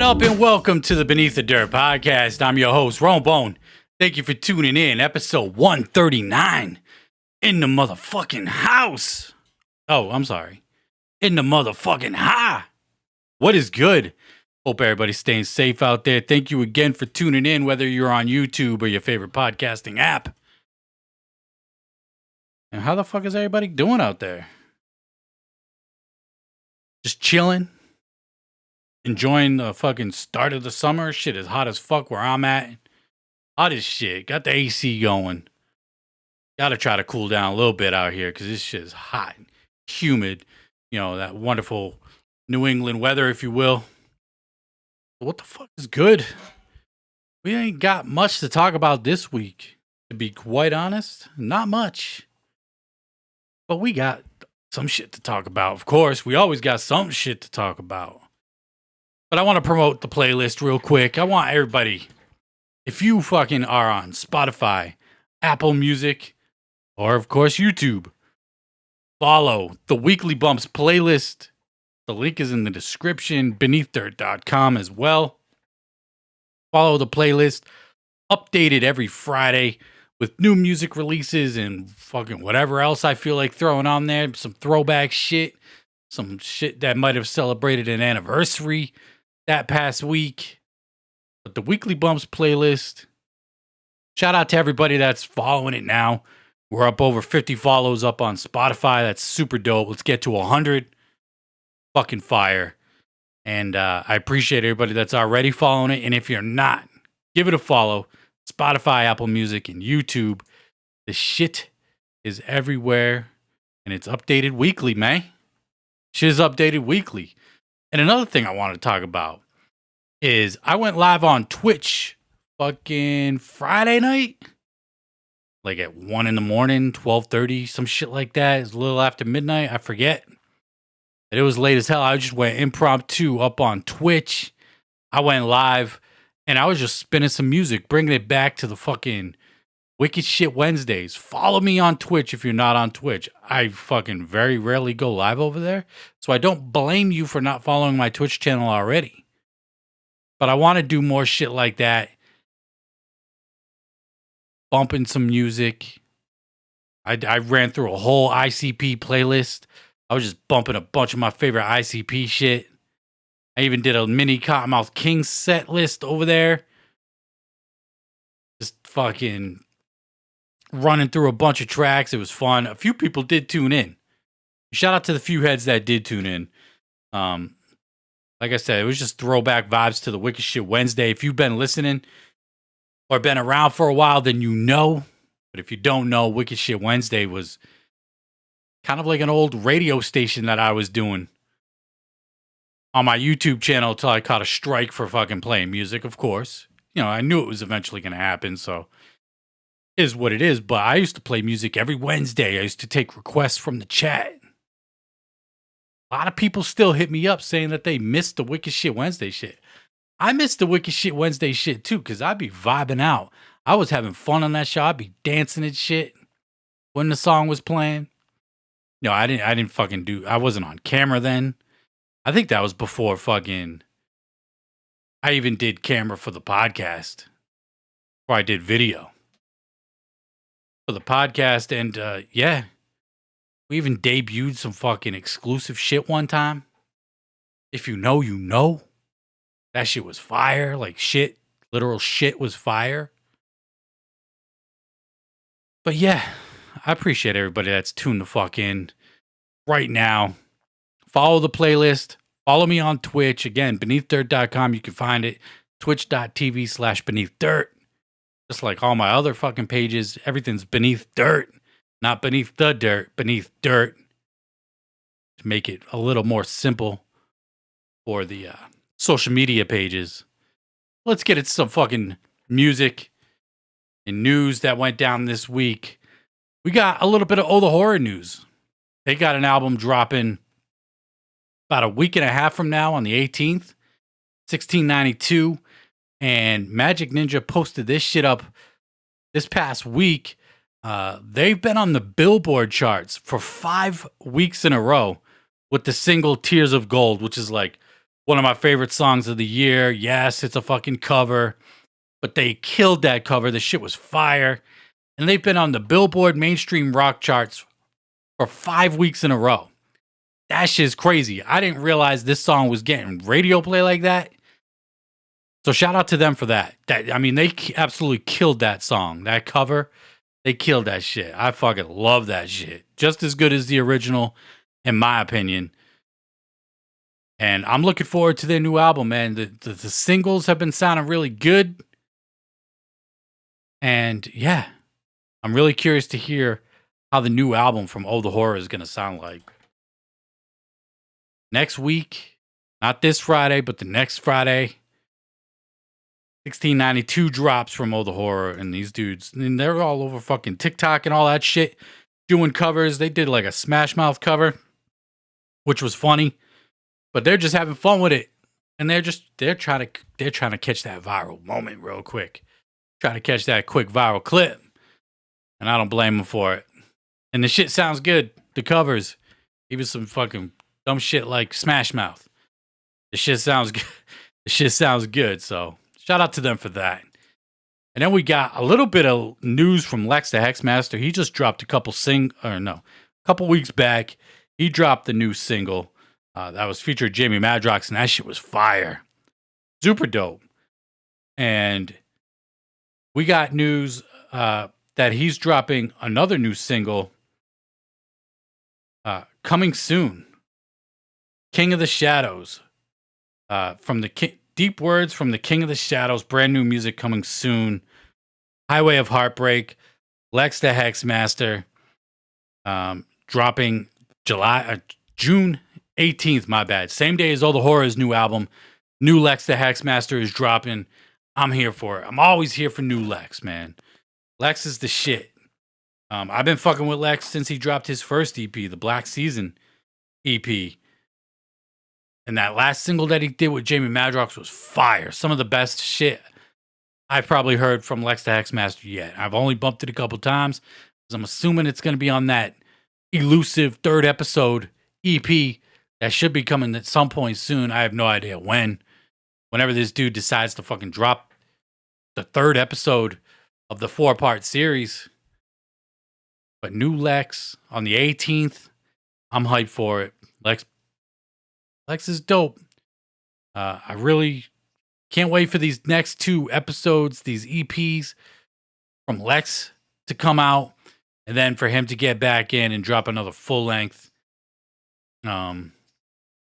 up and welcome to the Beneath the Dirt podcast. I'm your host, Ron Bone. Thank you for tuning in. Episode 139 in the motherfucking house. Oh, I'm sorry. In the motherfucking high. What is good? Hope everybody's staying safe out there. Thank you again for tuning in, whether you're on YouTube or your favorite podcasting app. And how the fuck is everybody doing out there? Just chilling? Enjoying the fucking start of the summer? Shit is hot as fuck where I'm at. Hot as shit. Got the AC going. Gotta try to cool down a little bit out here because this shit is hot, humid. You know, that wonderful New England weather, if you will. What the fuck is good? We ain't got much to talk about this week, to be quite honest. Not much. But we got some shit to talk about. Of course, we always got some shit to talk about. But I want to promote the playlist real quick. I want everybody, if you fucking are on Spotify, Apple Music, or of course YouTube, follow the Weekly Bumps playlist. The link is in the description, beneathdirt.com as well. Follow the playlist, updated every Friday with new music releases and fucking whatever else I feel like throwing on there. Some throwback shit, some shit that might have celebrated an anniversary that past week. But the Weekly Bumps playlist, shout out to everybody that's following it now. We're up over 50 follows up on Spotify. That's super dope. Let's get to 100. Fucking fire. And I appreciate everybody that's already following it. And if you're not, give it a follow. Spotify, Apple Music, and YouTube. The shit is everywhere. And it's updated weekly, man. Shit is updated weekly. And another thing I want to talk about is I went live on Twitch fucking Friday night. Like at 1 in the morning, 12:30, some shit like that. It's a little after midnight. I forget. But it was late as hell. I just went impromptu up on Twitch. I went live and I was just spinning some music, bringing it back to the fucking Wicked Shit Wednesdays. Follow me on Twitch if you're not on Twitch. I fucking very rarely go live over there. So I don't blame you for not following my Twitch channel already. But I want to do more shit like that. Bumping some music. I ran through a whole ICP playlist. I was just bumping a bunch of my favorite ICP shit. I even did a mini Cottonmouth King set list over there. Just fucking running through a bunch of tracks. It was fun. A few people did tune in. Shout out to the few heads that did tune in. Like I said, it was just throwback vibes to the Wicked Shit Wednesday. If you've been listening or been around for a while, then you know. But if you don't know, Wicked Shit Wednesday was kind of like an old radio station that I was doing on my YouTube channel until I caught a strike for fucking playing music, of course. You know, I knew it was eventually going to happen, so it is what it is. But I used to play music every Wednesday. I used to take requests from the chat. A lot of people still hit me up saying that they missed the Wicked Shit Wednesday shit. I missed the Wicked Shit Wednesday shit too, because I'd be vibing out. I was having fun on that show. I'd be dancing and shit when the song was playing. No, I didn't fucking I wasn't on camera then. I think that was before fucking I even did camera for the podcast. Or I did video for the podcast. And yeah, we even debuted some fucking exclusive shit one time. If you know, you know. That shit was fire. Like shit, literal shit was fire. But yeah, I appreciate everybody that's tuned the fuck in right now. Follow the playlist. Follow me on Twitch. Again, beneathdirt.com. You can find it. Twitch.tv/beneathdirt. Just like all my other fucking pages, everything's beneath dirt. Not beneath the dirt, beneath dirt. To make it a little more simple for the social media pages. Let's get into some fucking music and news that went down this week. We got a little bit of the Horror news. They got an album dropping about a week and a half from now on the 18th, 1692. And Magic Ninja posted this shit up this past week. They've been on the Billboard charts for 5 weeks in a row with the single Tears of Gold, which is like One of my favorite songs of the year. Yes, it's a fucking cover, but they killed that cover. The shit was fire. And they've been on the Billboard mainstream rock charts for 5 weeks in a row. That shit's crazy. I didn't realize this song was getting radio play like that. So shout out to them for that. I mean, they absolutely killed that song. That cover, they killed that shit. I fucking love that shit. Just as good as the original, in my opinion. And I'm looking forward to their new album, man. The singles have been sounding really good. And yeah, I'm really curious to hear how the new album from Oh the Horror is going to sound like. Next week, not this Friday, but the next Friday, 1692 drops from Oh the Horror, and these dudes, and they're all over fucking TikTok and all that shit, doing covers. They did like a Smash Mouth cover, which was funny, but they're just having fun with it, and they're trying to catch that viral moment real quick, trying to catch that quick viral clip, and I don't blame them for it. And the shit sounds good. The covers, even some fucking dumb shit like Smash Mouth. The shit sounds good. The shit sounds good. So shout out to them for that. And then we got a little bit of news from Lex the Hexmaster. He just dropped a couple weeks back. He dropped the new single that was featured Jamie Madrox, and that shit was fire. Super dope. And we got news that he's dropping another new single coming soon. King of the Shadows. From the Deep Words from the King of the Shadows. Brand new music coming soon. Highway of Heartbreak. Lex the Hexmaster. Dropping June 18th, my bad. Same day as All the Horror's new album. New Lex the Hexmaster is dropping. I'm here for it. I'm always here for new Lex, man. Lex is the shit. I've been fucking with Lex since he dropped his first EP, the Black Season EP. And that last single that he did with Jamie Madrox was fire. Some of the best shit I've probably heard from Lex the Hexmaster yet. I've only bumped it a couple times because I'm assuming it's going to be on that elusive third episode EP that should be coming at some point soon. I have no idea when. Whenever this dude decides to fucking drop the third episode of the 4-part series. But new Lex on the 18th. I'm hyped for it. Lex is dope. I really can't wait for these next 2 episodes, these EPs from Lex to come out, and then for him to get back in and drop another full length.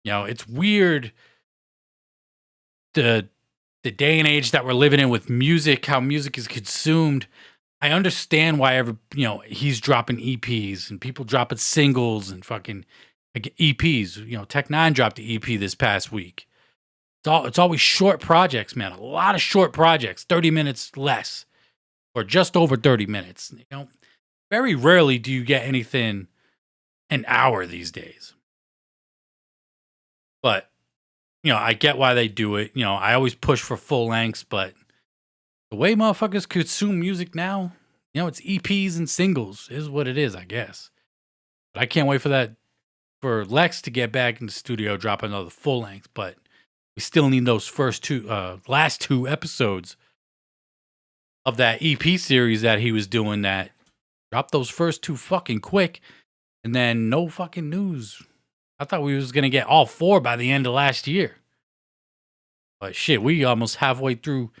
It's weird the day and age that we're living in with music, how music is consumed. I understand why he's dropping EPs and people dropping singles and fucking EPs. Tech Nine dropped the EP this past week. It's always short projects, man. A lot of short projects, 30 minutes less, or just over 30 minutes. Very rarely do you get anything an hour these days. But I get why they do it. I always push for full lengths, but the way motherfuckers consume music now, it's EPs and singles is what it is, I guess. But I can't wait for Lex to get back in the studio, drop another full length. But we still need those last 2 episodes of that EP series that he was doing. That drop those first 2 fucking quick, and then no fucking news. I thought we was gonna get all 4 by the end of last year. But shit, we almost halfway through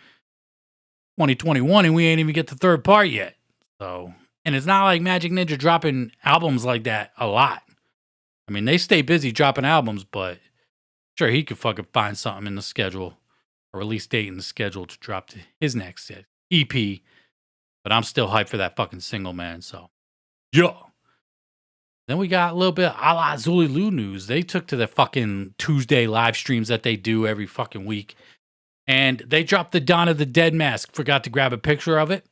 2021 and we ain't even get the 3rd part yet. So, and it's not like Magic Ninja dropping albums like that a lot. I mean, they stay busy dropping albums, but sure, he could fucking find something in the schedule, a release date in the schedule to drop his next EP. But I'm still hyped for that fucking single, man. So, yeah. Then we got a little bit a la Zululu news. They took to the fucking Tuesday live streams that they do every fucking week. And they dropped the Dawn of the Dead mask. Forgot to grab a picture of it.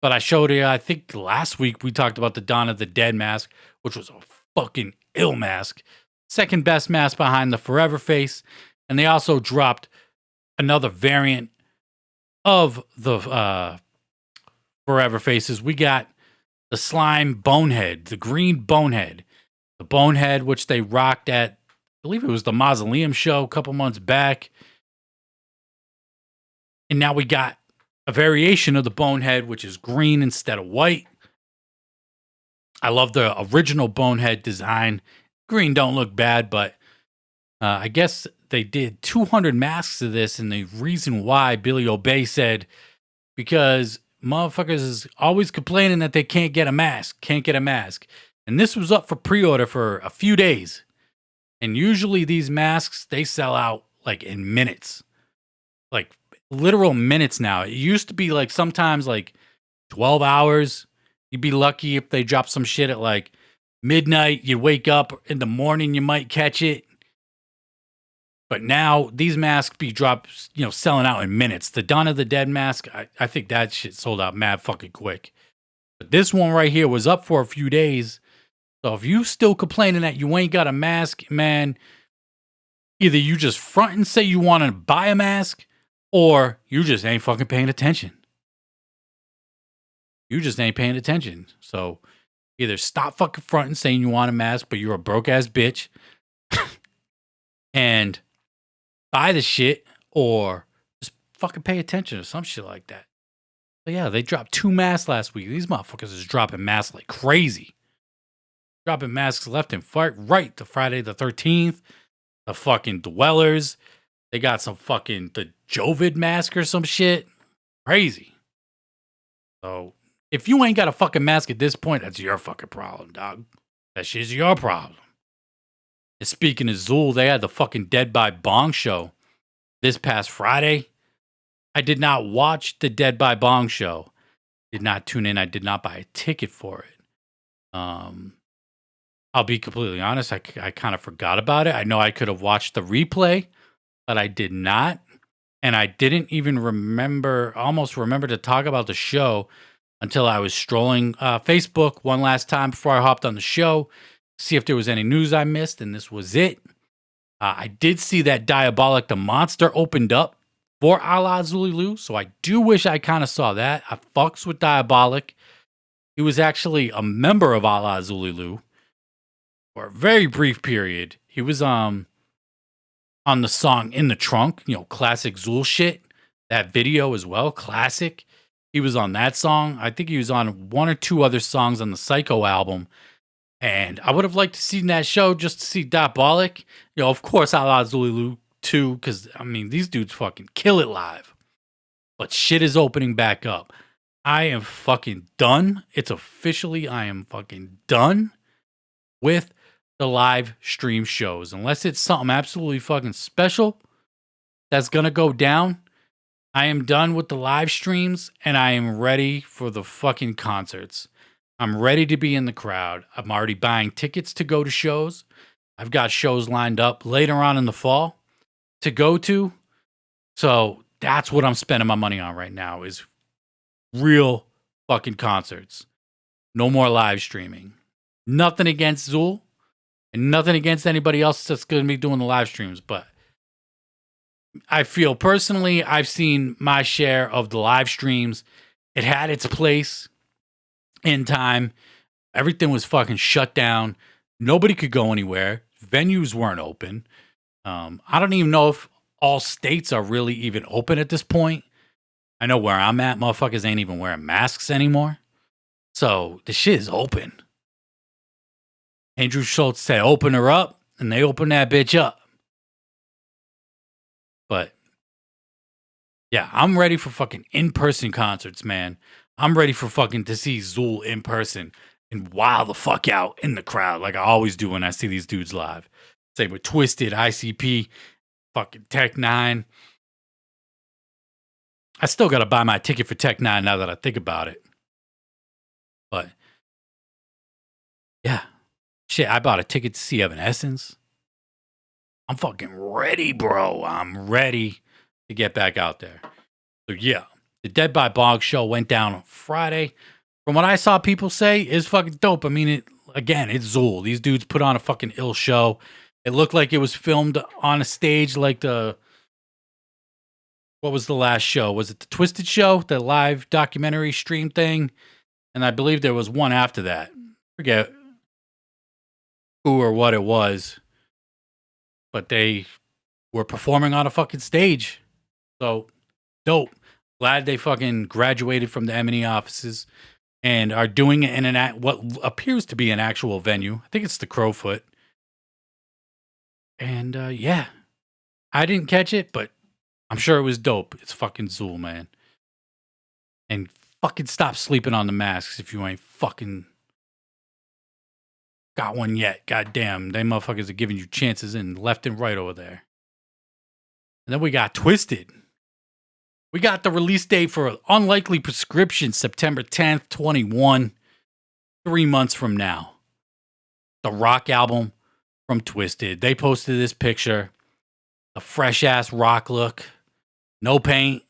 But I showed you, I think last week we talked about the Dawn of the Dead mask, which was a fucking ill mask. Second best mask behind the Forever face. And they also dropped another variant of the Forever faces. We got the slime bonehead, the green bonehead. The bonehead, which they rocked at believe it was the Mausoleum show a couple months back. And now we got a variation of the Bonehead, which is green instead of white. I love the original Bonehead design. Green don't look bad, but I guess they did 200 masks of this. And the reason why, Billy Obey said, because motherfuckers is always complaining that they can't get a mask. And this was up for pre-order for a few days. And usually these masks, they sell out like in minutes. Like literal minutes now. It used to be like sometimes like 12 hours. You'd be lucky if they dropped some shit at like midnight. You'd wake up in the morning, you might catch it. But now these masks be dropped, selling out in minutes. The Dawn of the Dead mask, I think that shit sold out mad fucking quick. But this one right here was up for a few days. So if you still complaining that you ain't got a mask, man, either you just front and say you want to buy a mask, or you just ain't fucking paying attention. You just ain't paying attention. So either stop fucking fronting saying you want a mask, but you're a broke ass bitch, and buy the shit, or just fucking pay attention or some shit like that. But yeah, they dropped 2 masks last week. These motherfuckers is dropping masks like crazy. Dropping masks left and right. The Friday the 13th, the fucking Dwellers. They got some fucking, the Jovid mask or some shit. Crazy. So, if you ain't got a fucking mask at this point, that's your fucking problem, dog. That shit's your problem. And speaking of Zool, they had the fucking Dead by Bong show this past Friday. I did not watch the Dead by Bong show. Did not tune in. I did not buy a ticket for it. I'll be completely honest. I kind of forgot about it. I know I could have watched the replay, but I did not. And I didn't even almost remember to talk about the show until I was strolling Facebook one last time before I hopped on the show, see if there was any news I missed, and this was it. I did see that Diabolic the Monster opened up for A La Zululu, so I do wish I kind of saw that. I fucks with Diabolic. He was actually a member of A La Zululu for a very brief period. He was on the song In the Trunk, classic Zul shit. That video as well, classic. He was on that song. I think he was on 1 or 2 other songs on the Psycho album. And I would have liked to see that show just to see Diabolic. Of course, A La Zululu too, because, these dudes fucking kill it live. But shit is opening back up. I am fucking done. It's officially, I am fucking done with the live stream shows. Unless it's something absolutely fucking special that's going to go down. I am done with the live streams, and I am ready for the fucking concerts. I'm ready to be in the crowd. I'm already buying tickets to go to shows. I've got shows lined up later on in the fall to go to. So that's what I'm spending my money on right now, is real fucking concerts. No more live streaming. Nothing against Zool, and nothing against anybody else that's going to be doing the live streams, but I feel personally, I've seen my share of the live streams. It had its place in time. Everything was fucking shut down. Nobody could go anywhere. Venues weren't open. I don't even know if all states are really even open at this point. I know where I'm at, motherfuckers ain't even wearing masks anymore. So the shit is open. Andrew Schultz said, open her up, and they opened that bitch up. But yeah, I'm ready for fucking in-person concerts, man. I'm ready for fucking to see Zool in person and wow the fuck out in the crowd like I always do when I see these dudes live. Same with Twisted, ICP, fucking Tech 9. I still got to buy my ticket for Tech 9 now that I think about it. But yeah, shit, I bought a ticket to see Evanescence. I'm fucking ready, bro. I'm ready to get back out there. So yeah, the Dead by Bog show went down on Friday. From what I saw people say, is fucking dope. It's Zool. These dudes put on a fucking ill show. It looked like it was filmed on a stage like what was the last show? Was it the Twisted show? The live documentary stream thing? And I believe there was one after that. Forget who or what it was. but they were performing on a fucking stage. So dope. Glad they fucking graduated from the M&E offices and are doing it in what appears to be an actual venue. I think it's the Crowfoot. And yeah, I didn't catch it, but I'm sure it was dope. It's fucking Zool, man. And fucking stop sleeping on the masks if you ain't fucking got one yet. Goddamn, they motherfuckers are giving you chances in left and right over there. And then we got Twisted. We got the release date for Unlikely Prescription, September 10th, 21. 3 months from now. The rock album from Twisted. They posted this picture. A fresh ass rock look. No paint.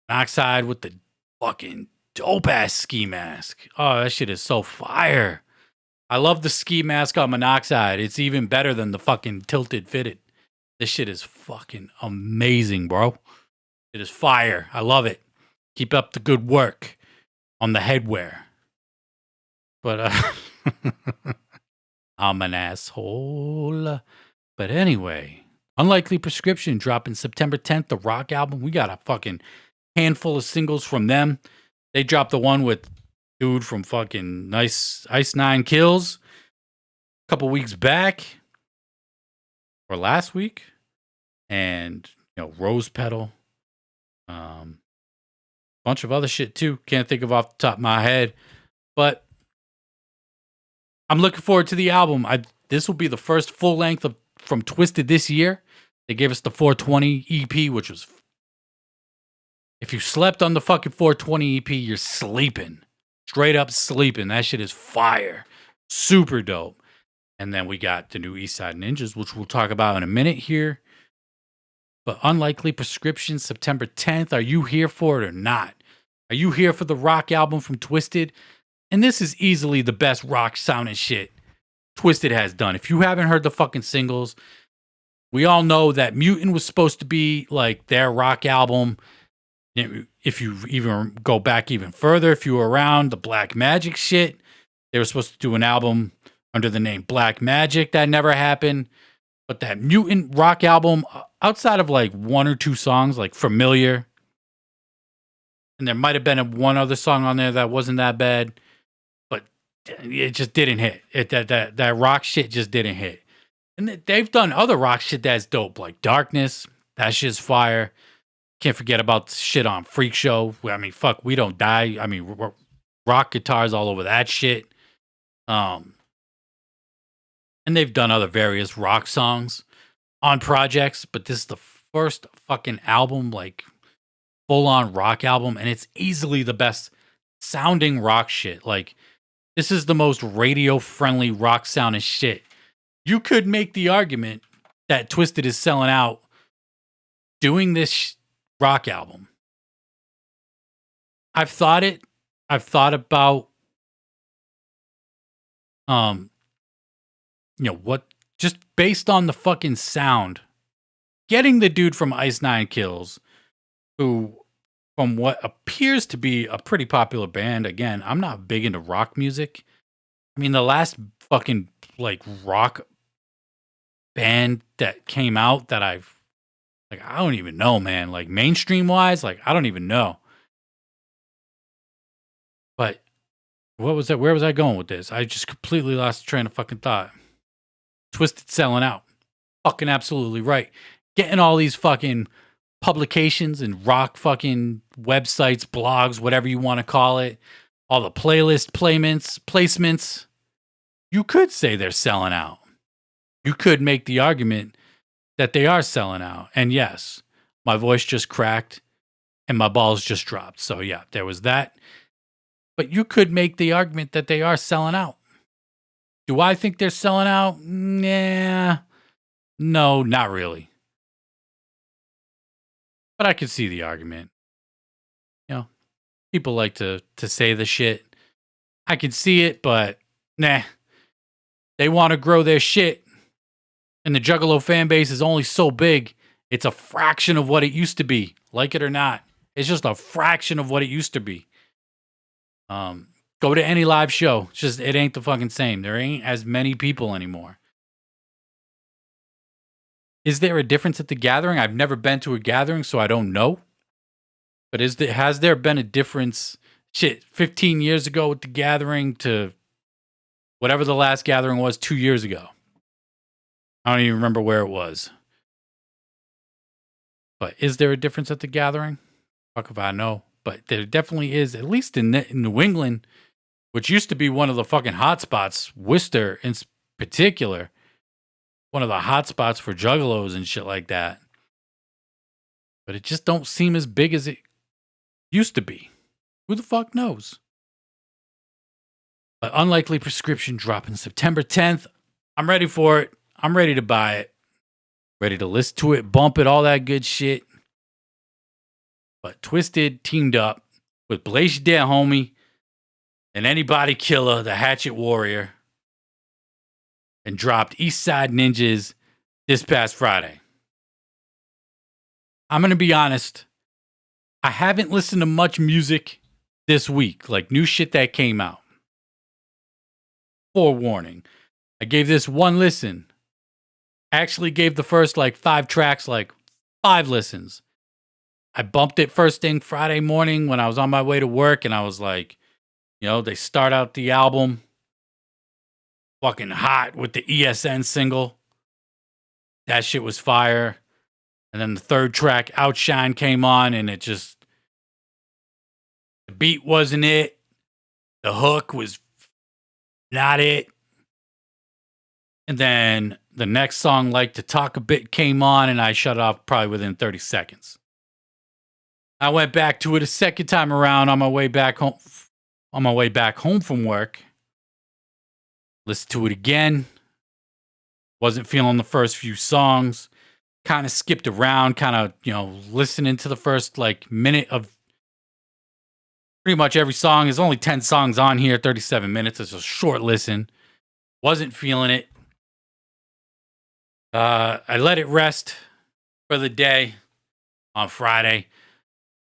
Monoxide with the fucking dope ass ski mask. Oh, that shit is so fire. I love the ski mask on Monoxide. It's even better than the fucking tilted fitted. This shit is fucking amazing, bro. It is fire. I love it. Keep up the good work on the headwear. But I'm an asshole. But anyway, Unlikely Prescription dropping September 10th, the rock album. We got a fucking handful of singles from them. They dropped the one with dude from fucking Ice 9 Kills a couple weeks back. Or last week. And, Rose Petal. Bunch of other shit too. Can't think of off the top of my head. But I'm looking forward to the album. This will be the first full length from Twisted this year. They gave us the 420 EP, which was... If you slept on the fucking 420 EP, you're sleeping. Straight up sleeping. That shit is fire. Super dope. And then we got the new Eastside Ninjas, which we'll talk about in a minute here. But Unlikely Prescription, September 10th. Are you here for it or not? Are you here for the rock album from Twisted? And this is easily the best rock sounding shit Twisted has done. If you haven't heard the fucking singles, we all know that Mutant was supposed to be like their rock album. If you even go back even further, if you were around the Black Magic shit, they were supposed to do an album under the name Black Magic. That never happened. But that Mutant rock album, outside of like one or two songs, like Familiar, and there might have been one other song on there that wasn't that bad, but it just didn't hit. That rock shit just didn't hit. And they've done other rock shit that's dope, like Darkness. That shit's fire. Can't forget about shit on Freak Show. I mean, fuck, We Don't Die. I mean, rock guitars all over that shit. And they've done other various rock songs on projects, but this is the first fucking album, like full-on rock album, and it's easily the best sounding rock shit. Like, this is the most radio-friendly rock sounding shit. You could make the argument that Twisted is selling out doing this rock album. I've thought about what, just based on the fucking sound, getting the dude from Ice 9 Kills, who, from what appears to be a pretty popular band, again, I'm not big into rock music. I mean, the last fucking, like, rock band that came out that I don't even know, man. Like, mainstream-wise, like, I don't even know. But, what was that? Where was I going with this? I just completely lost the train of fucking thought. Twisted selling out. Fucking absolutely right. Getting all these fucking publications and rock fucking websites, blogs, whatever you want to call it. All the placements. You could say they're selling out. You could make the argument that they are selling out. And yes, my voice just cracked and my balls just dropped. So yeah, there was that. But you could make the argument that they are selling out. Do I think they're selling out? Nah. No, not really. But I could see the argument. People like to say the shit. I can see it, but nah. They want to grow their shit. And the Juggalo fan base is only so big. It's a fraction of what it used to be. Like it or not. It's just a fraction of what it used to be. Go to any live show. It's just, it ain't the fucking same. There ain't as many people anymore. Is there a difference at the gathering? I've never been to a gathering, so I don't know. But has there been a difference, 15 years ago with the gathering to whatever the last gathering was 2 years ago? I don't even remember where it was. But is there a difference at the gathering? Fuck if I know. But there definitely is, at least in New England, which used to be one of the fucking hot spots, Worcester in particular, one of the hot spots for juggalos and shit like that. But it just don't seem as big as it used to be. Who the fuck knows? But Unlikely Prescription dropping September 10th. I'm ready for it. I'm ready to buy it. Ready to listen to it, bump it, all that good shit. But Twisted teamed up with Blaze Your Dead Homie and Anybody Killer, the Hatchet Warrior, and dropped Eastside Ninjas this past Friday. I'm going to be honest. I haven't listened to much music this week, like new shit that came out. Forewarning. I gave this one listen. Actually gave the first 5 tracks 5 listens. I bumped it first thing Friday morning when I was on my way to work, and I was like, they start out the album fucking hot with the ESN single. That shit was fire. And then the third track, Outshine, came on, and it just, the beat wasn't it. The hook was not it. And then the next song, Like to Talk a Bit, came on, and I shut it off probably within 30 seconds. I went back to it a second time around on my way back home. On my way back home from work, listened to it again. Wasn't feeling the first few songs. Kind of skipped around. Kind of listening to the first minute of pretty much every song. There's only 10 songs on here. 37 minutes. It's a short listen. Wasn't feeling it. I let it rest for the day on Friday.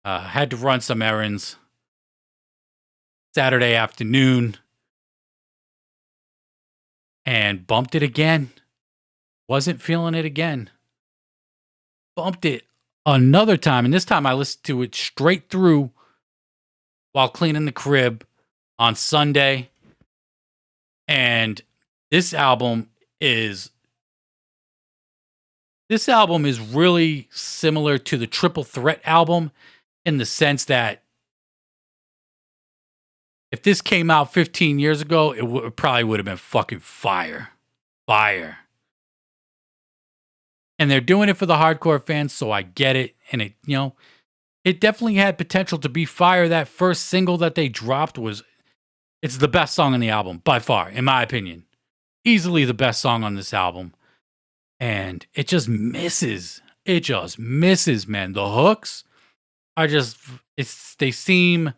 Had to run some errands. Saturday afternoon. And bumped it again. Wasn't feeling it again. Bumped it another time. And this time I listened to it straight through while cleaning the crib on Sunday. And this album is really similar to the Triple Threat album in the sense that if this came out 15 years ago, it probably would have been fucking fire. Fire. And they're doing it for the hardcore fans, so I get it. And it definitely had potential to be fire. That first single that they dropped it's the best song on the album, by far, in my opinion. Easily the best song on this album. And it just misses. It just misses, man. The hooks are they seem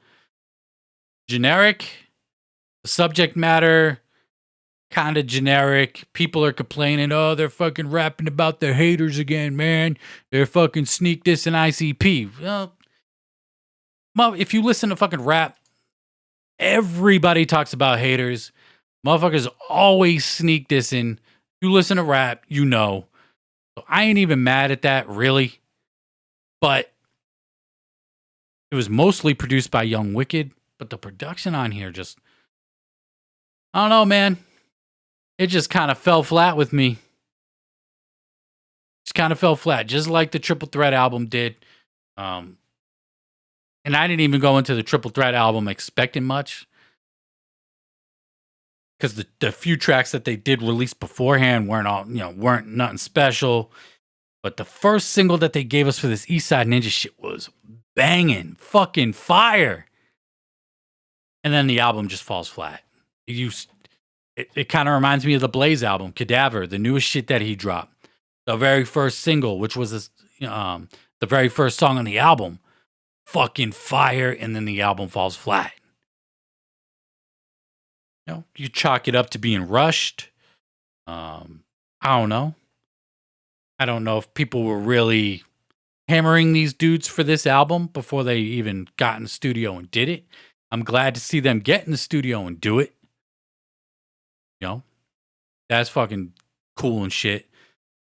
generic. The subject matter, kind of generic. People are complaining, they're fucking rapping about their haters again, man. They're fucking sneak this and ICP. Well, if you listen to fucking rap, everybody talks about haters. Motherfuckers always sneak this in. You listen to rap, So I ain't even mad at that, really. But it was mostly produced by Young Wicked. But the production on here just, I don't know, man. It just kind of fell flat with me. Just kind of fell flat, just like the Triple Threat album did. And I didn't even go into the Triple Threat album expecting much. Because the few tracks that they did release beforehand weren't nothing special. But the first single that they gave us for this Eastside Ninja shit was banging, fucking fire. And then the album just falls flat. It kind of reminds me of the Blaze album, Cadaver, the newest shit that he dropped. The very first single, which was the very first song on the album, fucking fire, and then the album falls flat. You chalk it up to being rushed. I don't know. I don't know if people were really hammering these dudes for this album before they even got in the studio and did it. I'm glad to see them get in the studio and do it. That's fucking cool and shit.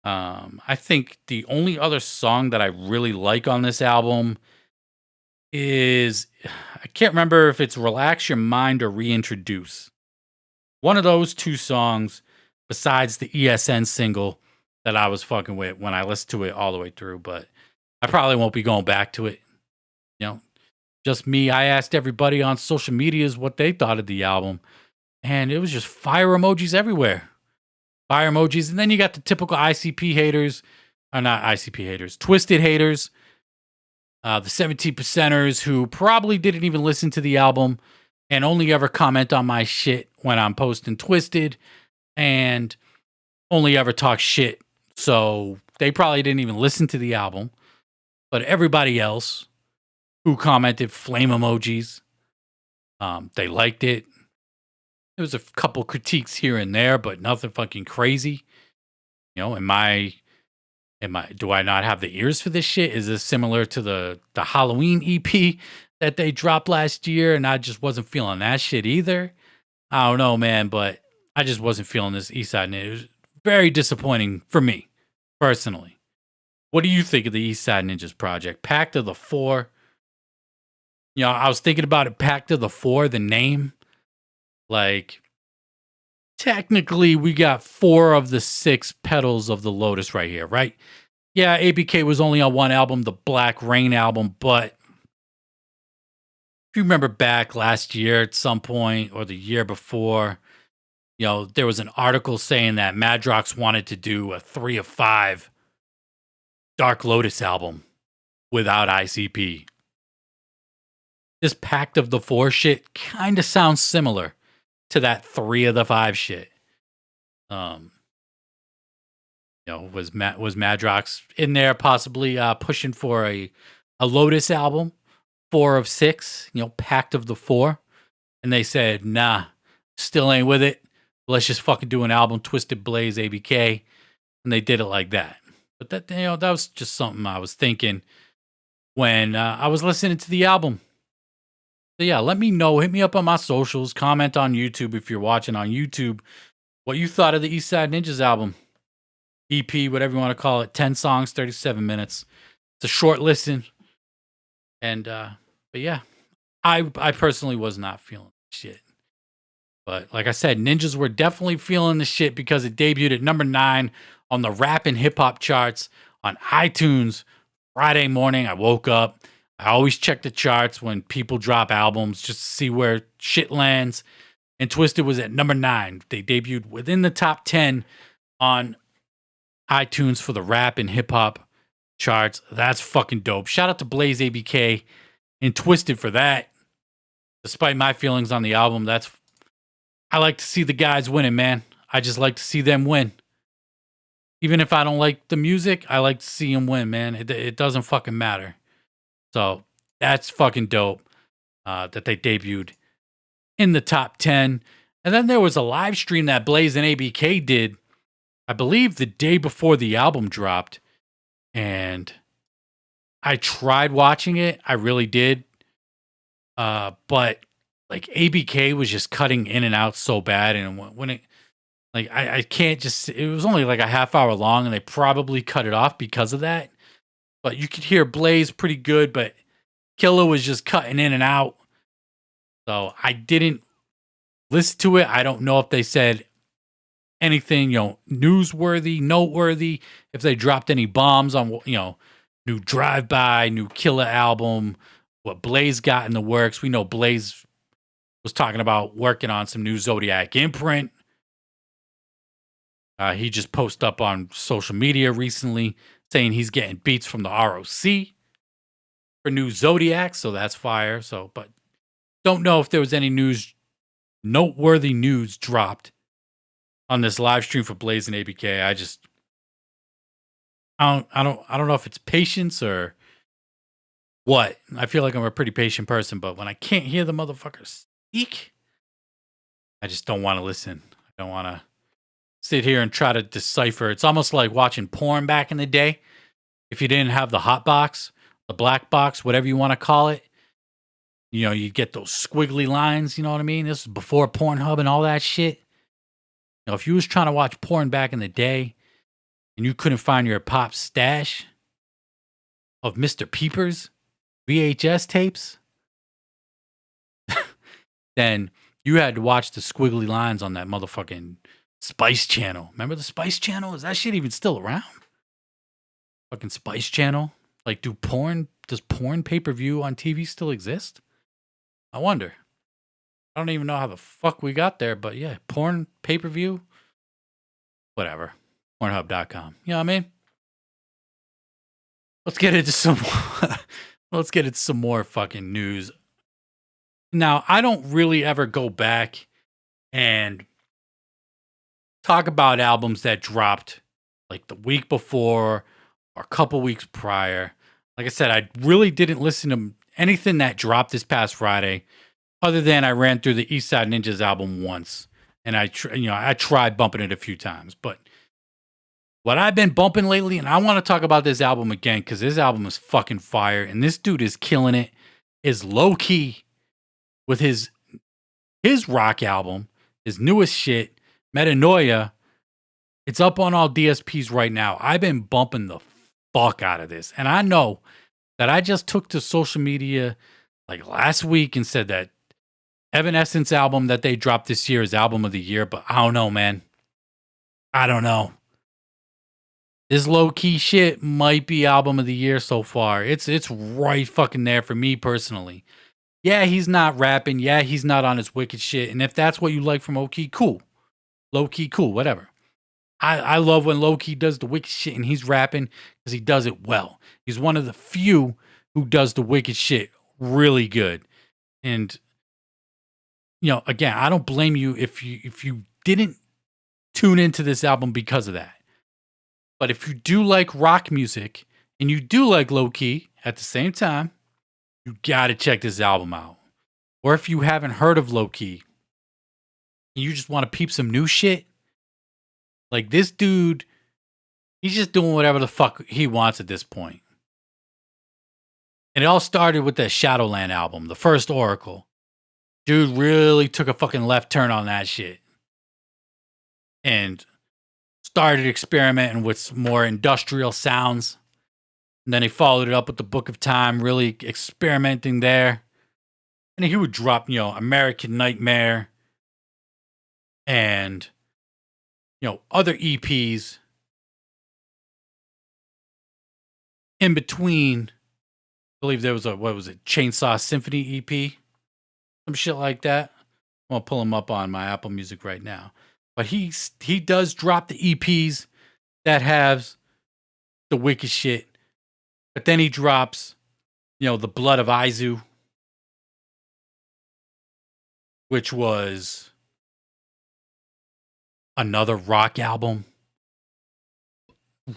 I think the only other song that I really like on this album is I can't remember if it's Relax Your Mind or Reintroduce. One of those two songs, besides the ESN single that I was fucking with when I listened to it all the way through, but I probably won't be going back to it. You know, just me. I asked everybody on social medias what they thought of the album, and it was just fire emojis everywhere. Fire emojis. And then you got the typical ICP haters, or not ICP haters, Twisted haters, the 17%ers who probably didn't even listen to the album and only ever comment on my shit when I'm posting Twisted and only ever talk shit. So they probably didn't even listen to the album. But everybody else who commented flame emojis, they liked it. There was a couple critiques here and there, but nothing fucking crazy. You know, do I not have the ears for this shit? Is this similar to the Halloween EP that they dropped last year and I just wasn't feeling that shit either? I don't know, man, but I just wasn't feeling this Eastside Ninjas. It was very disappointing for me, personally. What do you think of the Eastside Ninjas project? Pact of the Four. You know, I was thinking about it, Pact of the Four, the name. Like, technically, we got 4 of the 6 petals of the lotus right here, right? Yeah, ABK was only on one album, the Black Rain album, but if you remember back last year at some point or the year before, you know, there was an article saying that Madrox wanted to do a 3 of 5 Dark Lotus album without ICP. This Pact of the Four shit kind of sounds similar to that 3 of the 5 shit. You know, was Madrox in there possibly pushing for a Lotus album, 4 of 6, you know, Pact of the Four, and they said, nah, still ain't with it. Let's just fucking do an album, Twisted Blaze ABK, and they did it like that. But that, you know, that was just something I was thinking when I was listening to the album. So yeah, let me know. Hit me up on my socials. Comment on YouTube if you're watching on YouTube what you thought of the Eastside Ninjas album. EP, whatever you want to call it. 10 songs, 37 minutes. It's a short listen. And, but yeah, I personally was not feeling shit. But like I said, Ninjas were definitely feeling the shit because it debuted at number 9 on the rap and hip hop charts on iTunes Friday morning. I woke up. I always check the charts when people drop albums just to see where shit lands. And Twisted was at number 9. They debuted within the top 10 on iTunes for the rap and hip hop charts. That's fucking dope. Shout out to Blaze ABK and Twisted for that. Despite my feelings on the album, I like to see the guys winning, man. I just like to see them win. Even if I don't like the music, I like to see them win, man. It doesn't fucking matter. So that's fucking dope that they debuted in the top 10. And then there was a live stream that Blaze and ABK did, I believe the day before the album dropped. And I tried watching it. I really did. But like ABK was just cutting in and out so bad. And when it, like, I can't just, it was only like a half hour long and they probably cut it off because of that. But you could hear Blaze pretty good, but Killer was just cutting in and out. So I didn't listen to it. I don't know if they said anything, you know, newsworthy, noteworthy, if they dropped any bombs on, you know, new Drive-By, new Killer album, what Blaze got in the works. We know Blaze was talking about working on some new Zodiac imprint. He just posted up on social media recently saying he's getting beats from the ROC for new Zodiac, so that's fire. So, but don't know if there was any noteworthy news dropped on this live stream for Blaze and ABK. I don't know if it's patience or what. I feel like I'm a pretty patient person, but when I can't hear the motherfuckers speak, I just don't want to listen. I don't want to sit here and try to decipher. It's almost like watching porn back in the day. If you didn't have the hot box, the black box, whatever you want to call it, you know, you get those squiggly lines, you know what I mean? This is before Pornhub and all that shit. You know, if you was trying to watch porn back in the day and you couldn't find your pop stash of Mr. Peepers VHS tapes, then you had to watch the squiggly lines on that motherfucking Spice Channel. Remember the Spice Channel? Is that shit even still around? Fucking Spice Channel? Like, does porn pay-per-view on TV still exist? I wonder. I don't even know how the fuck we got there, but yeah, porn pay-per-view? Whatever. Pornhub.com. You know what I mean? Let's get into some more fucking news. Now, I don't really ever go back and talk about albums that dropped like the week before or a couple weeks prior. Like I said, I really didn't listen to anything that dropped this past Friday, other than I ran through the Eastside Ninjas album once, and I tried bumping it a few times. But what I've been bumping lately, and I want to talk about this album again because this album is fucking fire, and this dude is killing it, is Loki with his rock album, his newest shit, Metanoia. It's up on all DSPs right now. I've been bumping the fuck out of this. And I know that I just took to social media like last week and said that Evanescence album that they dropped this year is album of the year, but I don't know, man. I don't know. This low-key shit might be album of the year so far. It's right fucking there for me personally. Yeah, he's not rapping. Yeah, he's not on his wicked shit. And if that's what you like from Loki, cool. Low-key, cool, whatever. I love when Loki does the wicked shit and he's rapping because he does it well. He's one of the few who does the wicked shit really good. And, you know, again, I don't blame you if you didn't tune into this album because of that. But if you do like rock music and you do like Loki at the same time, you gotta check this album out. Or if you haven't heard of Loki and you just want to peep some new shit, like this dude, he's just doing whatever the fuck he wants at this point. And it all started with that Shadowland album, the first Oracle. Dude really took a fucking left turn on that shit. And started experimenting with some more industrial sounds. And then he followed it up with the Book of Time, really experimenting there. And he would drop, you know, American Nightmare and, you know, other EPs in between. I believe there was Chainsaw Symphony EP? Some shit like that. I'm going to pull him up on my Apple Music right now. But he does drop the EPs that have the wicked shit. But then he drops, you know, The Blood of Izu, which was another rock album.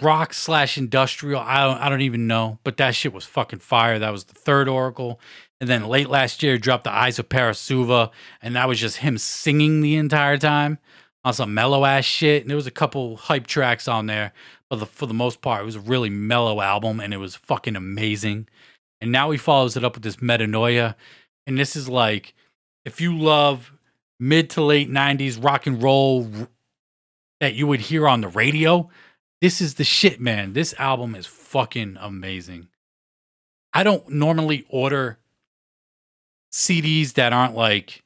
Rock / industrial. I don't even know. But that shit was fucking fire. That was the third Oracle. And then late last year, he dropped The Eyes of Parasuva. And that was just him singing the entire time on some mellow ass shit. And there was a couple hype tracks on there. But for the most part, it was a really mellow album. And it was fucking amazing. And now he follows it up with this Metanoia. And this is like, if you love mid to late 90s rock and roll that you would hear on the radio, this is the shit, man. This album is fucking amazing. I don't normally order CDs that aren't like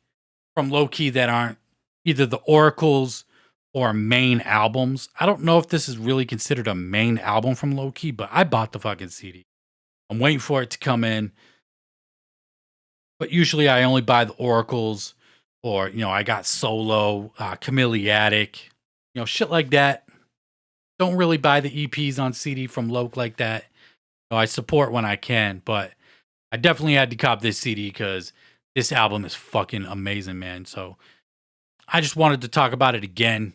from Loki that aren't either the Oracles or main albums. I don't know if this is really considered a main album from Loki, but I bought the fucking CD. I'm waiting for it to come in. But usually I only buy the Oracles or, you know, I got Solo, Chameleatic, you know, shit like that. Don't really buy the EPs on CD from Loki like that. You know, I support when I can, but I definitely had to cop this CD because this album is fucking amazing, man. So I just wanted to talk about it again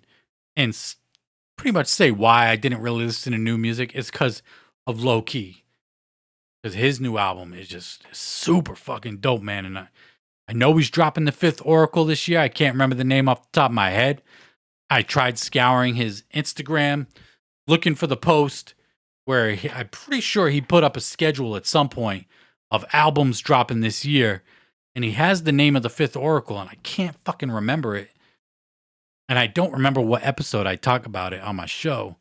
and pretty much say why I didn't really listen to new music. It's because of Loki. Because his new album is just super fucking dope, man. And I know he's dropping the 5th Oracle this year. I can't remember the name off the top of my head. I tried scouring his Instagram, looking for the post where I'm pretty sure he put up a schedule at some point of albums dropping this year. And he has the name of the 5th Oracle, and I can't fucking remember it. And I don't remember what episode I talk about it on my show.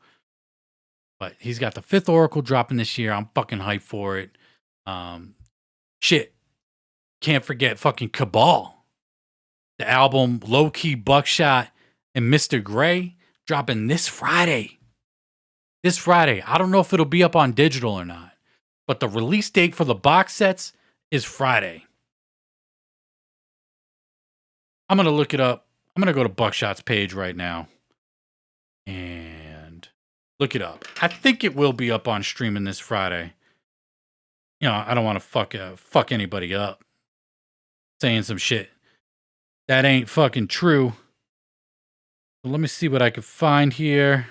But he's got the 5th Oracle dropping this year. I'm fucking hyped for it. Shit. Can't forget fucking Cabal. The album Loki, Buckshot, and Mr. Gray dropping this Friday. This Friday. I don't know if it'll be up on digital or not. But the release date for the box sets is Friday. I'm going to look it up. I'm going to go to Buckshot's page right now. And look it up. I think it will be up on streaming this Friday. You know, I don't want to fuck anybody up saying some shit that ain't fucking true. But let me see what I can find here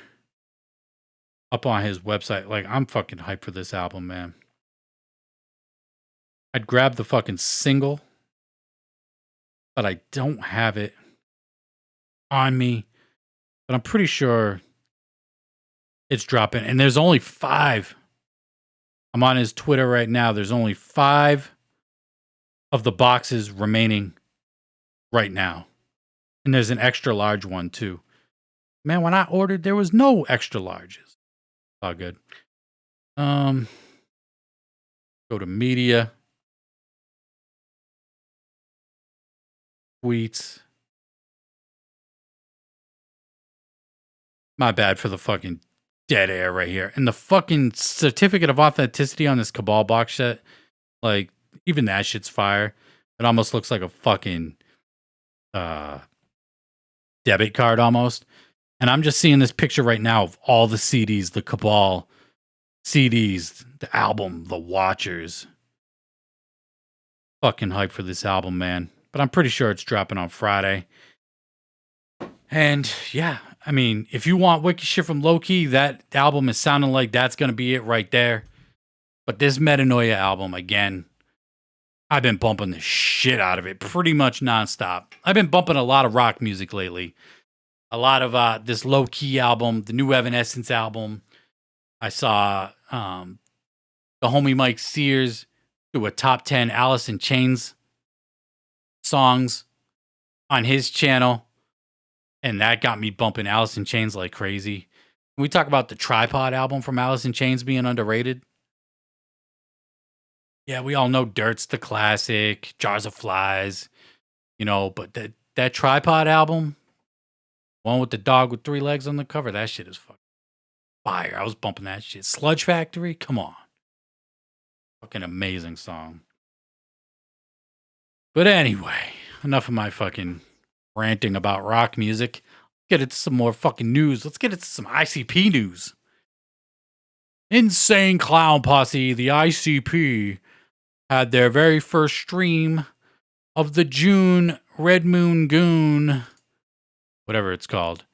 up on his website. Like, I'm fucking hyped for this album, man. I'd grab the fucking single, but I don't have it on me. But I'm pretty sure it's dropping. And there's only 5. I'm on his Twitter right now. There's only 5 of the boxes remaining right now. And there's an extra large one too. Man, when I ordered, there was no extra larges. All good. Go to media. Tweets. My bad for the fucking dead air right here. And the fucking certificate of authenticity on this Cabal box set, like, even that shit's fire. It almost looks like a fucking debit card almost. And I'm just seeing this picture right now of all the CDs, the Cabal CDs, the album, the Watchers. Fucking hype for this album, man. But I'm pretty sure it's dropping on Friday. And yeah, I mean, if you want wicked shit from Loki, that album is sounding like that's going to be it right there. But this Metanoia album, again, I've been bumping the shit out of it pretty much nonstop. I've been bumping a lot of rock music lately. A lot of this Low-Key album, the new Evanescence album. I saw the homie Mike Sears do a top 10 Alice in Chains songs on his channel. And that got me bumping Alice in Chains like crazy. We talk about the Tripod album from Alice in Chains being underrated. Yeah, we all know Dirt's the classic, Jars of Flies, you know, but that Tripod album, one with the dog with 3 legs on the cover, that shit is fucking fire. I was bumping that shit. Sludge Factory, come on. Fucking amazing song. But anyway, enough of my fucking ranting about rock music. Let's get into some more fucking news. Let's get into some ICP news. Insane Clown Posse, the ICP, had their very first stream of the June Red Moon Goon, whatever it's called.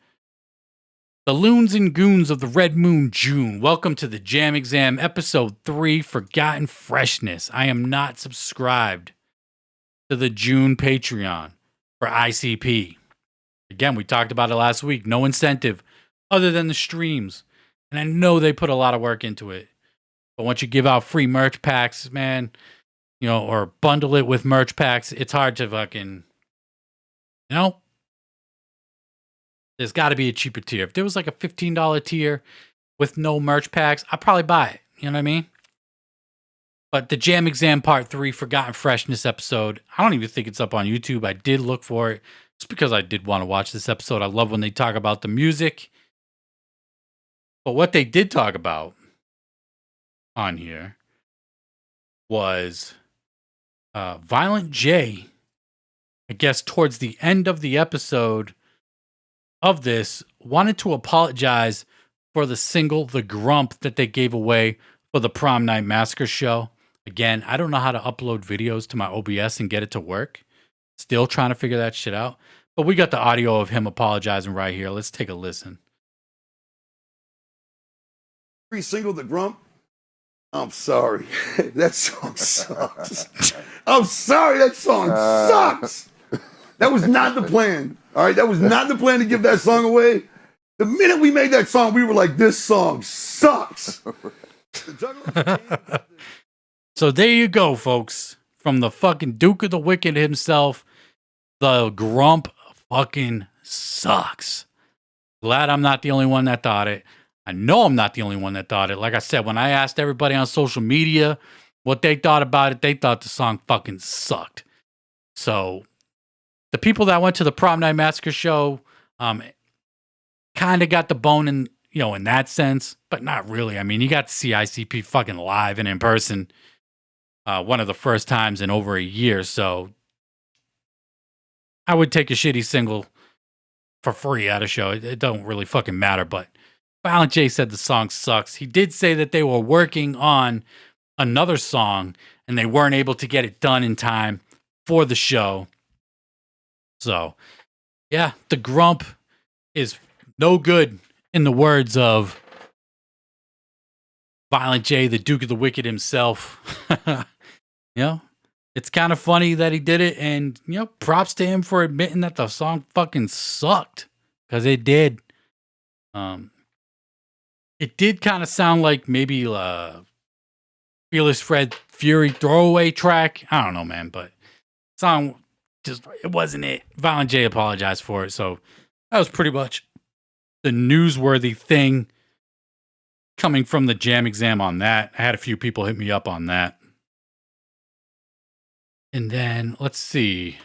The Loons and Goons of the Red Moon June. Welcome to the Jam Exam, Episode 3, Forgotten Freshness. I am not subscribed to the June Patreon for ICP. Again, we talked about it last week. No incentive other than the streams. And I know they put a lot of work into it. But once you give out free merch packs, man, you know, or bundle it with merch packs, it's hard to fucking, you know? There's got to be a cheaper tier. If there was like a $15 tier with no merch packs, I'd probably buy it. You know what I mean? But the Jam Exam Part 3 Forgotten Freshness episode, I don't even think it's up on YouTube. I did look for it just because I did want to watch this episode. I love when they talk about the music. But what they did talk about on here was Violent J, I guess towards the end of the episode of this, wanted to apologize for the single The Grump that they gave away for the Prom Night Massacre show. Again, I don't know how to upload videos to my OBS and get it to work. Still trying to figure that shit out. But we got the audio of him apologizing right here. Let's take a listen. Free single, The Grump. I'm sorry. That song sucks. I'm sorry. That song sucks. That was not the plan. All right. That was not the plan to give that song away. The minute we made that song, we were like, this song sucks. So there you go, folks. From the fucking Duke of the Wicked himself, The Grump fucking sucks. Glad I'm not the only one that thought it. I know I'm not the only one that thought it. Like I said, when I asked everybody on social media what they thought about it, they thought the song fucking sucked. So the people that went to the Prom Night Massacre show kind of got the bone in, in that sense, but not really. I mean, you got to see ICP fucking live and in person one of the first times in over a year. So I would take a shitty single for free at a show. It don't really fucking matter, but Violent J said the song sucks. He did say that they were working on another song and they weren't able to get it done in time for the show. So, yeah, the grump is no good, in the words of Violent J, the Duke of the Wicked himself. It's kind of funny that he did it, and, props to him for admitting that the song fucking sucked, because it did. It did kind of sound like maybe Fearless Fred Fury throwaway track. I don't know, man, but song it wasn't it. Violent J apologized for it, so that was pretty much the newsworthy thing coming from the jam exam on that. I had a few people hit me up on that. And then, let's see,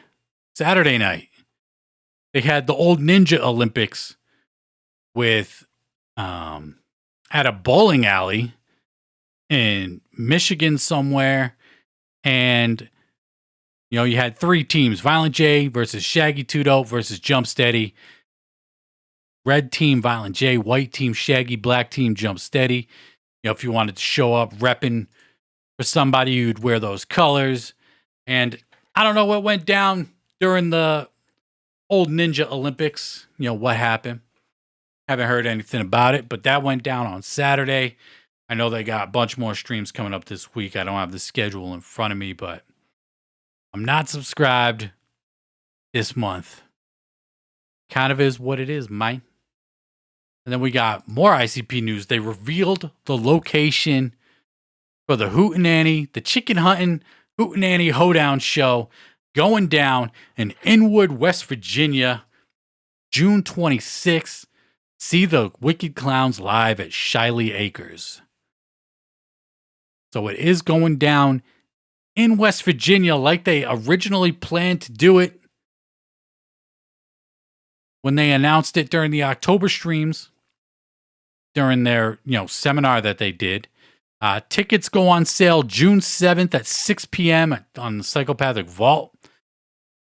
Saturday night, they had the Old Ninja Olympics with at a bowling alley in Michigan somewhere. And, you had 3 teams, Violent J versus Shaggy 2 Dope versus Jump Steady. Red team, Violent J, white team, Shaggy, black team, Jump Steady. If you wanted to show up repping for somebody, you'd wear those colors. And I don't know what went down during the Old Ninja Olympics. What happened. Haven't heard anything about it, but that went down on Saturday. I know they got a bunch more streams coming up this week. I don't have the schedule in front of me, but I'm not subscribed this month. Kind of is what it is, mate. And then we got more ICP news. They revealed the location for the Hootenanny, the chicken hunting Hootenanny Hoedown show going down in Inwood, West Virginia, June 26th. See the Wicked Clowns live at Shiley Acres. So it is going down in West Virginia like they originally planned to do it when they announced it during the October streams, during their, seminar that they did. Tickets go on sale June 7th at 6 p.m. on the Psychopathic Vault.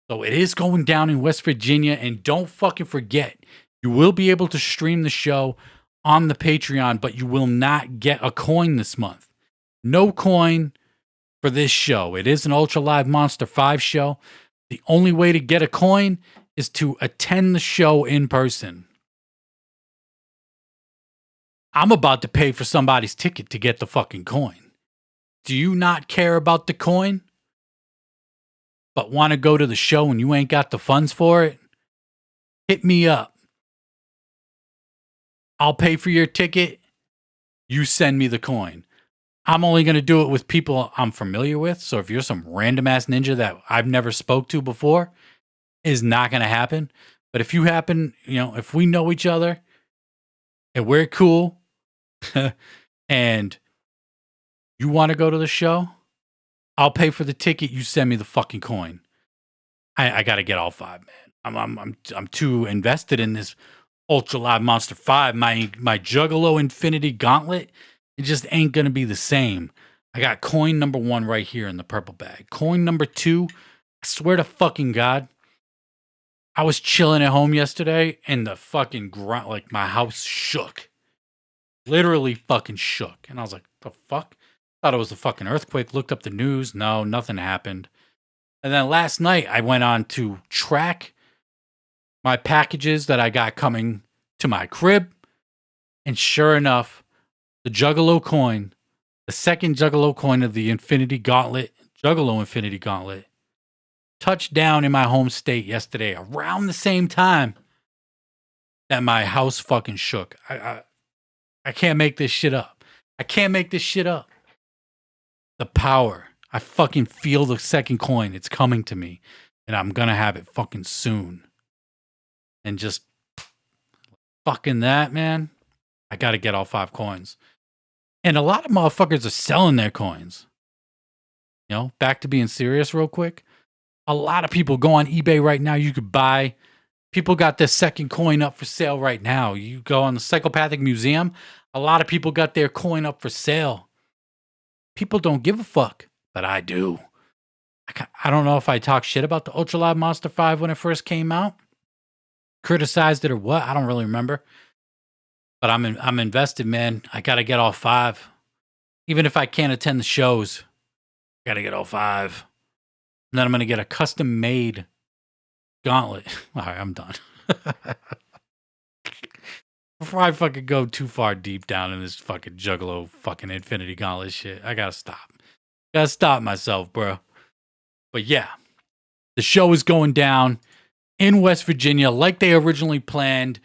So it is going down in West Virginia. And don't fucking forget, you will be able to stream the show on the Patreon, but you will not get a coin this month. No coin for this show. It is an Ultra Live Monster 5 show. The only way to get a coin is to attend the show in person. I'm about to pay for somebody's ticket to get the fucking coin. Do you not care about the coin, but want to go to the show and you ain't got the funds for it? Hit me up. I'll pay for your ticket. You send me the coin. I'm only going to do it with people I'm familiar with. So if you're some random ass ninja that I've never spoke to before, is not going to happen. But if you happen, if we know each other and we're cool and you want to go to the show, I'll pay for the ticket. You send me the fucking coin. I got to get all 5, man. I'm too invested in this Ultra Live Monster 5. My Juggalo Infinity Gauntlet, it just ain't going to be the same. I got coin number 1 right here in the purple bag. Coin number 2, I swear to fucking God, I was chilling at home yesterday and the fucking grunt, like my house shook. Literally fucking shook. And I was like, the fuck? Thought it was a fucking earthquake. Looked up the news. No, nothing happened. And then last night I went on to track my packages that I got coming to my crib. And sure enough, the Juggalo coin, the second Juggalo coin of the Infinity Gauntlet, Juggalo Infinity Gauntlet, touched down in my home state yesterday around the same time that my house fucking shook. I can't make this shit up. I can't make this shit up. The power. I fucking feel the second coin. It's coming to me. And I'm going to have it fucking soon. And just fucking that, man. I got to get all 5 coins. And a lot of motherfuckers are selling their coins. You know, back to being serious real quick. A lot of people go on eBay right now. You could buy. People got their second coin up for sale right now. You go on the Psychopathic Museum. A lot of people got their coin up for sale. People don't give a fuck, but I do. I don't know if I talked shit about the Ultra Loud Monster 5 when it first came out. Criticized it or what? I don't really remember. But I'm invested, man. I got to get all 5. Even if I can't attend the shows, I got to get all 5. And then I'm going to get a custom-made gauntlet. All right, I'm done. Before I fucking go too far deep down in this fucking Juggalo fucking Infinity Gauntlet shit, I got to stop. Got to stop myself, bro. But yeah, the show is going down in West Virginia like they originally planned.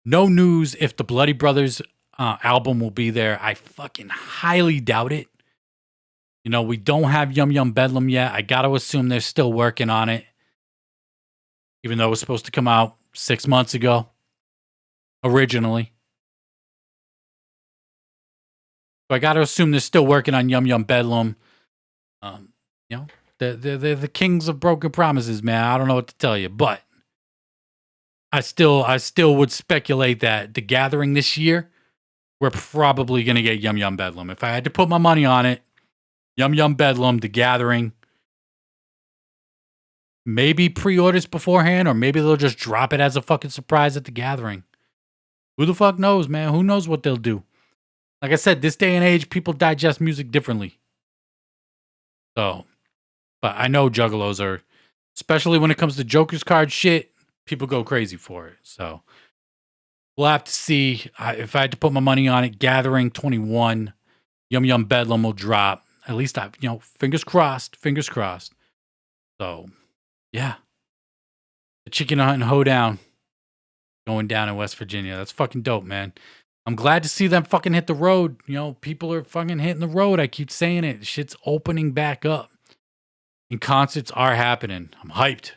No news if the Bloody Brothers album will be there. I fucking highly doubt it. You know, we don't have Yum Yum Bedlam yet. I got to assume they're still working on it. Even though it was supposed to come out 6 months ago, originally. So I got to assume they're still working on Yum Yum Bedlam. You know, they're the kings of broken promises, man. I don't know what to tell you, but I still would speculate that the Gathering this year, we're probably going to get Yum Yum Bedlam. If I had to put my money on it, Yum Yum Bedlam, the Gathering. Maybe pre-orders beforehand, or maybe they'll just drop it as a fucking surprise at the Gathering. Who the fuck knows, man? Who knows what they'll do? Like I said, this day and age, people digest music differently. So, but I know juggalos are, especially when it comes to Joker's card shit, people go crazy for it. So, we'll have to see. If I had to put my money on it, Gathering 21, Yum Yum Bedlam will drop. At least fingers crossed. So, yeah. The Chicken Hunt and Hoedown going down in West Virginia. That's fucking dope, man. I'm glad to see them fucking hit the road. You know, people are fucking hitting the road. I keep saying it. Shit's opening back up. And concerts are happening. I'm hyped.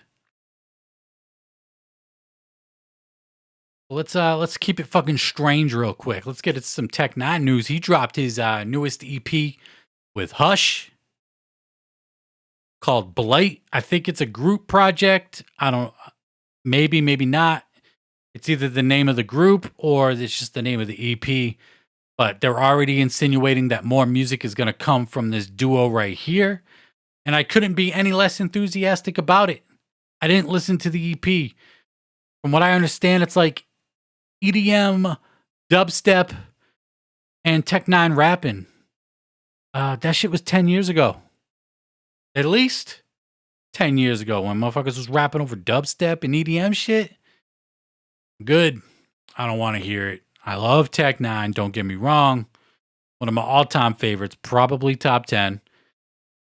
Let's keep it fucking strange real quick. Let's get into some Tech Nine news. He dropped his newest EP with Hush called Blight. I think it's a group project. Maybe not. It's either the name of the group or it's just the name of the EP. But they're already insinuating that more music is going to come from this duo right here. And I couldn't be any less enthusiastic about it. I didn't listen to the EP. From what I understand, it's like EDM, dubstep, and Tech Nine rapping. That shit was 10 years ago. At least 10 years ago when motherfuckers was rapping over dubstep and EDM shit. Good. I don't want to hear it. I love Tech Nine, don't get me wrong. One of my all-time favorites, probably top 10.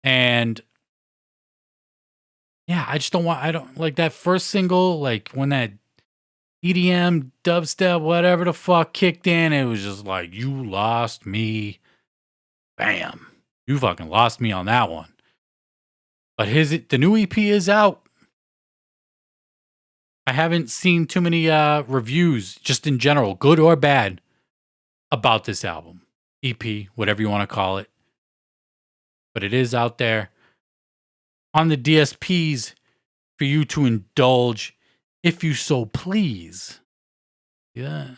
And yeah, I don't like that first single, like when that EDM, dubstep, whatever the fuck kicked in, it was just like, you lost me. Bam. You fucking lost me on that one. But the new EP is out. I haven't seen too many reviews, just in general, good or bad, about this album. EP, whatever you want to call it. But it is out there on the DSPs for you to indulge if you so please. Yeah.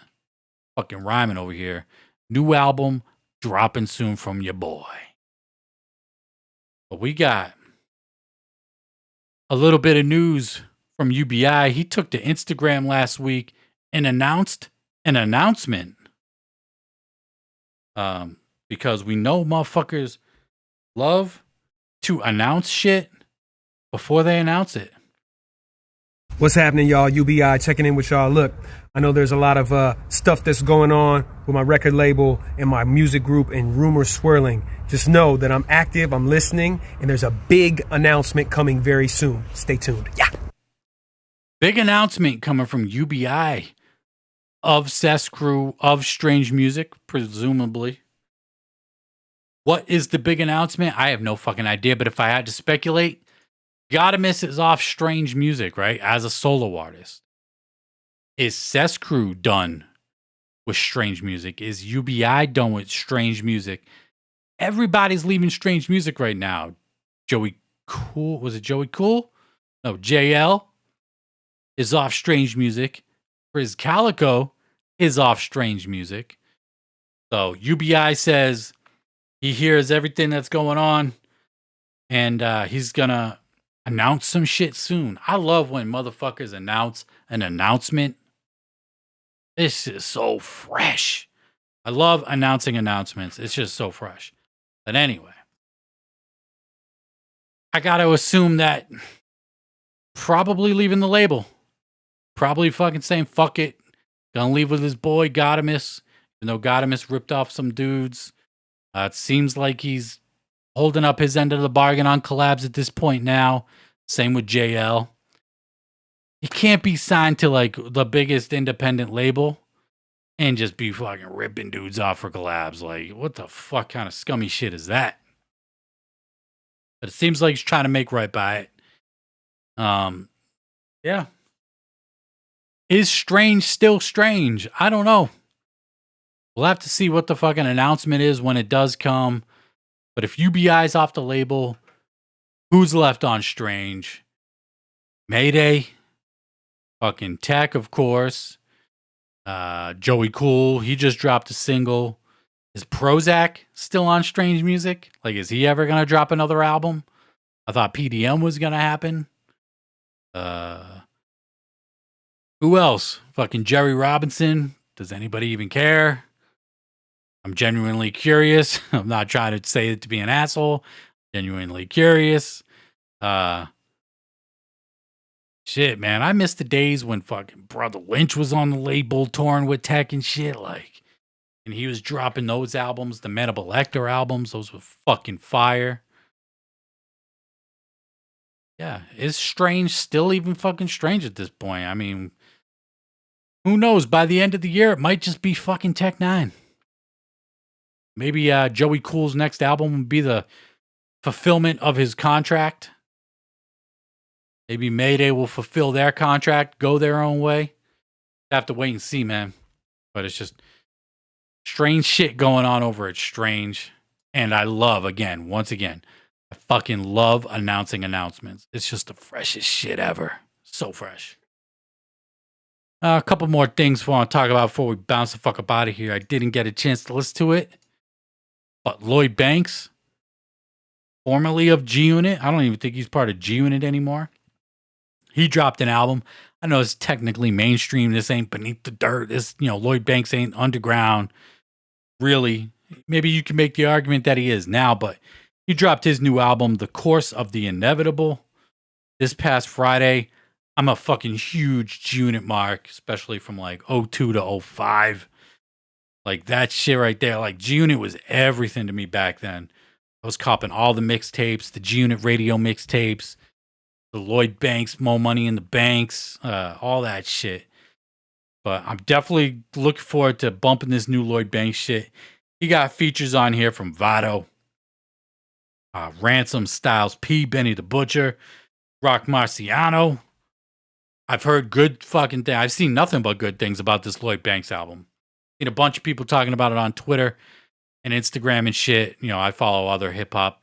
Fucking rhyming over here. New album dropping soon from your boy. But we got a little bit of news from UBI. He took to Instagram last week and announced an announcement. Because we know motherfuckers love to announce shit before they announce it. What's happening, y'all? UBI checking in with y'all. Look, I know there's a lot of stuff that's going on with my record label and my music group and rumors swirling. Just know that I'm active, I'm listening, and there's a big announcement coming very soon. Stay tuned. Yeah. Big announcement coming from UBI of Cess Crew, of Strange Music, presumably. What is the big announcement? I have no fucking idea, but if I had to speculate, Gotta Miss is off Strange Music, right? As a solo artist. Is Cess Crew done with Strange Music? Is UBI done with Strange Music? Everybody's leaving Strange Music right now. Joey Cool, was it Joey Cool? No, JL is off Strange Music. Friz Calico is off Strange Music. So UBI says he hears everything that's going on, and he's gonna announce some shit soon. I love when motherfuckers announce an announcement. This is so fresh. I love announcing announcements. It's just so fresh. But anyway, I got to assume that probably leaving the label. Probably fucking saying, fuck it. Gonna leave with his boy, Godimus. Even though Godimus ripped off some dudes. It seems like he's holding up his end of the bargain on collabs at this point now. Same with JL. You can't be signed to like the biggest independent label and just be fucking ripping dudes off for collabs. Like, what the fuck kind of scummy shit is that? But it seems like he's trying to make right by it. Yeah. Is Strange still Strange? I don't know. We'll have to see what the fucking announcement is when it does come. But if UBI's off the label, who's left on Strange? Mayday. Fucking Tech, of course. Joey Cool, he just dropped a single. Is Prozac still on Strange Music? Like, is he ever gonna drop another album? I thought PDM was gonna happen. Who else? Fucking Jerry Robinson. Does anybody even care? I'm genuinely curious. I'm not trying to say it to be an asshole. Genuinely curious. Shit, man. I miss the days when fucking Brother Lynch was on the label touring with Tech and shit. Like, and he was dropping those albums, the Manable Lecter albums. Those were fucking fire. Yeah. Is Strange still even fucking Strange at this point? I mean, who knows? By the end of the year, it might just be fucking Tech 9. Maybe Joey Cool's next album will be the fulfillment of his contract. Maybe Mayday will fulfill their contract, go their own way. Have to wait and see, man. But it's just strange shit going on over at Strange. And I love, once again, I fucking love announcing announcements. It's just the freshest shit ever. So fresh. A couple more things I want to talk about before we bounce the fuck up out of here. I didn't get a chance to listen to it. But Lloyd Banks, formerly of G Unit, I don't even think he's part of G Unit anymore. He dropped an album. I know it's technically mainstream. This ain't Beneath the Dirt. This, Lloyd Banks ain't underground. Really. Maybe you can make the argument that he is now, but he dropped his new album, The Course of the Inevitable, this past Friday. I'm a fucking huge G Unit mark, especially from like 02 to 05. Like that shit right there. Like G Unit was everything to me back then. I was copping all the mixtapes, the G Unit radio mixtapes, the Lloyd Banks, Mo Money in the Banks, all that shit. But I'm definitely looking forward to bumping this new Lloyd Banks shit. He got features on here from Vado, Ransom, Styles P, Benny the Butcher, Rock Marciano. I've heard good fucking things. I've seen nothing but good things about this Lloyd Banks album. Seen a bunch of people talking about it on Twitter and Instagram and shit. I follow other hip hop,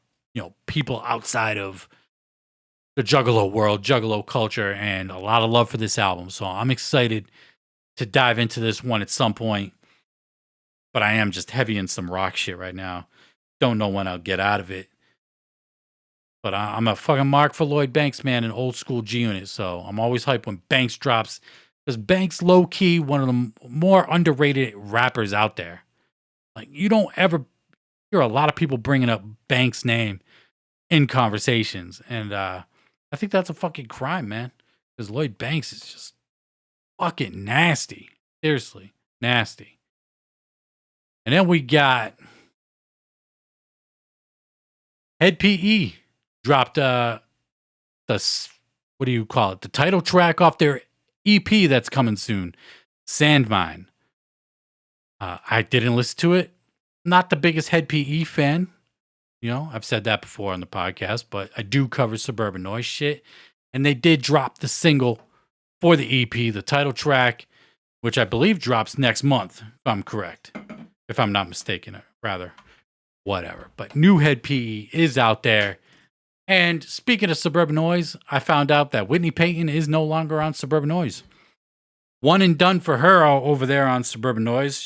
people outside of the Juggalo world, Juggalo culture, and a lot of love for this album. So I'm excited to dive into this one at some point. But I am just heavy in some rock shit right now. Don't know when I'll get out of it. But I'm a fucking mark for Lloyd Banks, man, an old school G Unit. So I'm always hyped when Banks drops. Because Banks, low key, one of the more underrated rappers out there. Like, you don't ever hear a lot of people bringing up Banks' name in conversations. And I think that's a fucking crime, man. Because Lloyd Banks is just fucking nasty. Seriously, nasty. And then we got Head PE dropped the what do you call it? The title track off their EP that's coming soon, Sandmine. I didn't listen to it. Not the biggest Head PE fan. I've said that before on the podcast, but I do cover suburban noise shit. And they did drop the single for the EP, the title track. which I believe drops next month, if I'm correct. If I'm not mistaken, rather. Whatever. But New Head PE is out there. And speaking of Suburban Noise, I found out that Whitney Payton is no longer on Suburban Noise. One and done for her over there on Suburban Noise.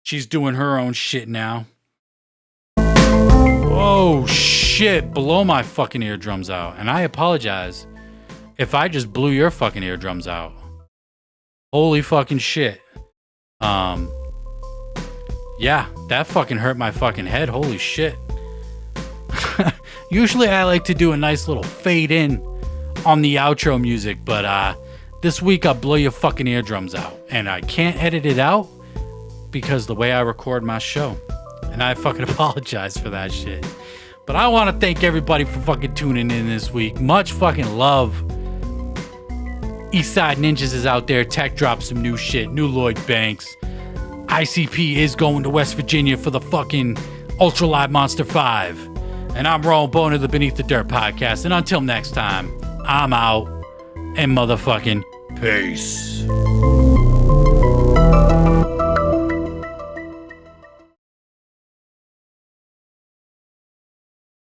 She's doing her own shit now. Oh shit, blow my fucking eardrums out. And I apologize if I just blew your fucking eardrums out. Holy fucking shit. Yeah, that fucking hurt my fucking head. Holy shit. Usually I like to do a nice little fade in on the outro music, but this week I'll blow your fucking eardrums out. And I can't edit it out because the way I record my show. And I fucking apologize for that shit. But I want to thank everybody for fucking tuning in this week. Much fucking love. Eastside Ninjas is out there. Tech dropped some new shit. New Lloyd Banks. ICP is going to West Virginia for the fucking Ultra Live Monster 5. And I'm Roll Bone of the Beneath the Dirt podcast. And until next time, I'm out. And motherfucking peace.